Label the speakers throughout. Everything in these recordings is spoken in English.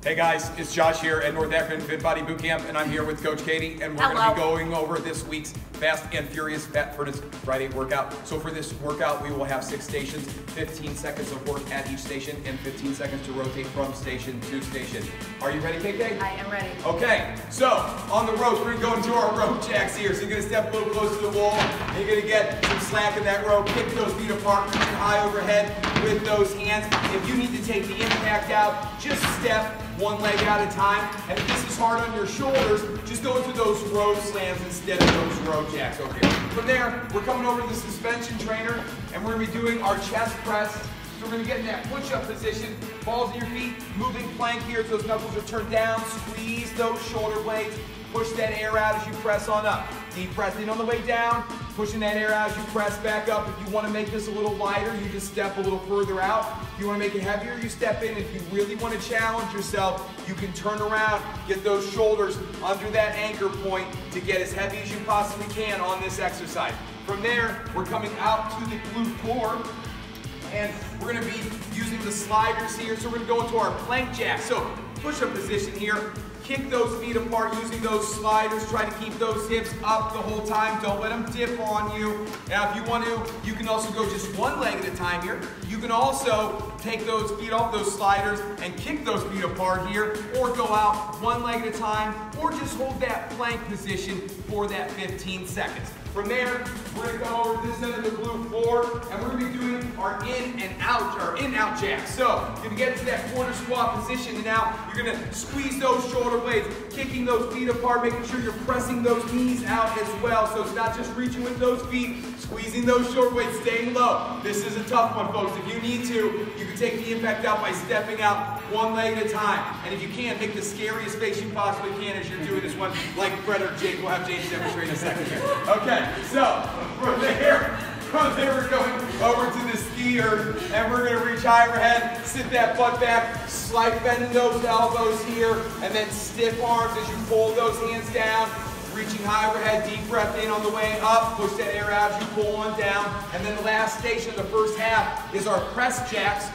Speaker 1: Hey guys, it's Josh here at North Akron Fit Body Bootcamp, and I'm here with Coach Katie, and we're going to be going over this week's Fast and Furious Fat Furnace Friday workout. So for this workout, we will have 6 stations, 15 seconds of work at each station, and 15 seconds to rotate from station to station. Are you ready, KK?
Speaker 2: I am ready.
Speaker 1: Okay, so on the ropes, we're going to go into our rope jacks here. So you're going to step a little close to the wall, and you're going to get some slack in that rope, kick those feet apart, reaching high overhead with those hands. If you need to take the impact out, just step one leg at a time, and if this is hard on your shoulders, just go into those row slams instead of those row jacks over here. From there, we're coming over to the suspension trainer, and we're going to be doing our chest press. So we're going to get in that push-up position, balls in your feet, moving plank here so those knuckles are turned down, squeeze those shoulder blades, push that air out as you press on up. Deep breath in on the way down, pushing that air out as you press back up. If you want to make this a little lighter, you just step a little further out. If you want to make it heavier, you step in. If you really want to challenge yourself, you can turn around, get those shoulders under that anchor point to get as heavy as you possibly can on this exercise. From there, we're coming out to the glute core, and we're going to be using the sliders here. So we're going to go into our plank jack. So push-up position here. Kick those feet apart using those sliders. Try to keep those hips up the whole time. Don't let them dip on you. Now, if you want to, you can also go just one leg at a time here. You can also take those feet off those sliders and kick those feet apart here, or go out one leg at a time, or just hold that plank position for that 15 seconds. From there, we're going to go over to this end of the glute floor, and we're going to be doing our in and out jack. So you're going to get into that corner squat position, and now you're going to squeeze those shoulder blades, kicking those feet apart, making sure you're pressing those knees out as well. So it's not just reaching with those feet, squeezing those shoulder blades, staying low. This is a tough one, folks. If you need to, you can take the impact out by stepping out one leg at a time. And if you can, make the scariest face you possibly can as you're doing this one, like Fred or Jake. We'll have James demonstrate in a second here. Okay, so from there we're going over to the skier, and we're going to reach high overhead, sit that butt back, slight bending those elbows here, and then stiff arms as you pull those hands down. Reaching high overhead, deep breath in on the way up, push that air out as you pull on down. And then the last station, the first half, is our press jacks.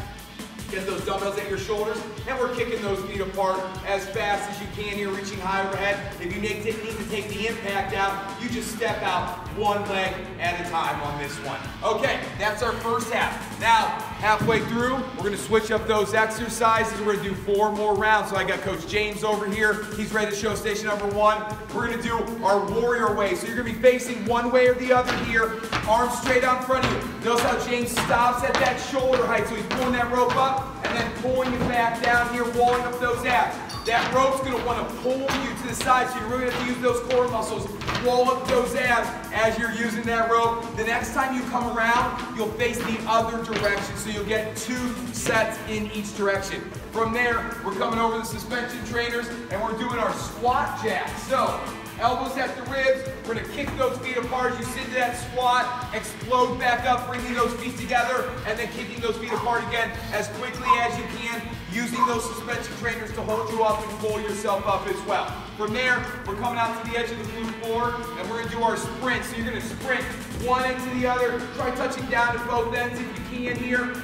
Speaker 1: Get those dumbbells at your shoulders, and we're kicking those feet apart as fast as you can here, reaching high overhead. If you need to take the impact out, you just step out one leg at a time on this one. Okay, that's our first half. Now, halfway through, we're going to switch up those exercises. We're going to do 4 more rounds. So I got Coach James over here. He's ready to show station number 1. We're going to do our warrior way. So you're going to be facing one way or the other here, arms straight out in front of you. Notice how James stops at that shoulder height. So he's pulling that rope up, and then pulling you back down here, walling up those abs. That rope's going to want to pull you to the side, so you're really going to have to use those core muscles. Wall up those abs as you're using that rope. The next time you come around, you'll face the other direction, so you'll get 2 sets in each direction. From there, we're coming over the suspension trainers, and we're doing our squat jack. So, elbows at the ribs, we're going to kick those feet apart as you sit into that squat, explode back up, bringing those feet together, and then kicking those feet apart again as quickly as you can, using those suspension trainers to hold you up and pull yourself up as well. From there, we're coming out to the edge of the glute floor, and we're going to do our sprint. So you're going to sprint one end to the other, try touching down at both ends if you can here.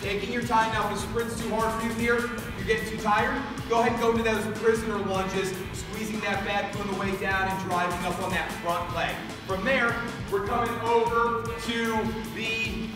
Speaker 1: Taking your time now. If the sprint's too hard for you here, you're getting too tired, go ahead and go into those prisoner lunges, squeezing that back on the way down and driving up on that front leg. From there, we're coming over to the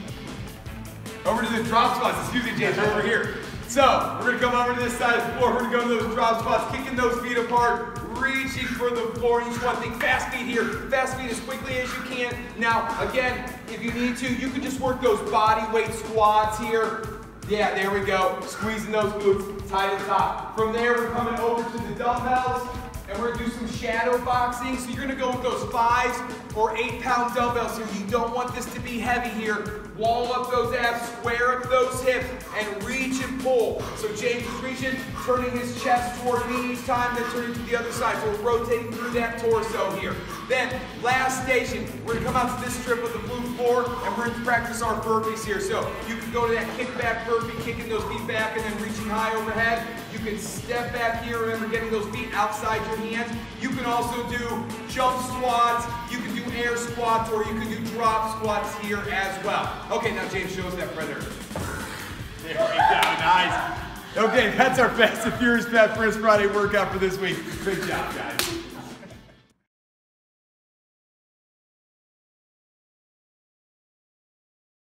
Speaker 1: drop squats. Excuse me, James, over here. So, we're going to come over to this side of the floor. We're going to go to those drop squats, kicking those feet apart, reaching for the floor. Each one, think fast feet here. Fast feet as quickly as you can. Now, again, if you need to, you can just work those body weight squats here. Yeah, there we go. Squeezing those glutes tight at the top. From there, we're coming over to the dumbbells, and we're going to do some shadow boxing. So you're going to go with those 5 or 8 pound dumbbells here. You don't want this to be heavy here. Wall up those abs, square up those hips, and reach and pull. So James is reaching, turning his chest toward me each time, then turning to the other side. So we're rotating through that torso here. Then, last station, we're going to come out to this strip of the glute floor, and we're going to practice our burpees here. So you can go to that kickback burpee, kicking those feet back and then reaching high overhead. You can step back here, remember getting those feet outside your hands. You can also do jump squats, you can do air squats, or you can do drop squats here as well. Okay, now James, show us that brother. There we go, nice. Okay, that's our Fast and Furious Fat First Friday workout for this week. Great job, guys.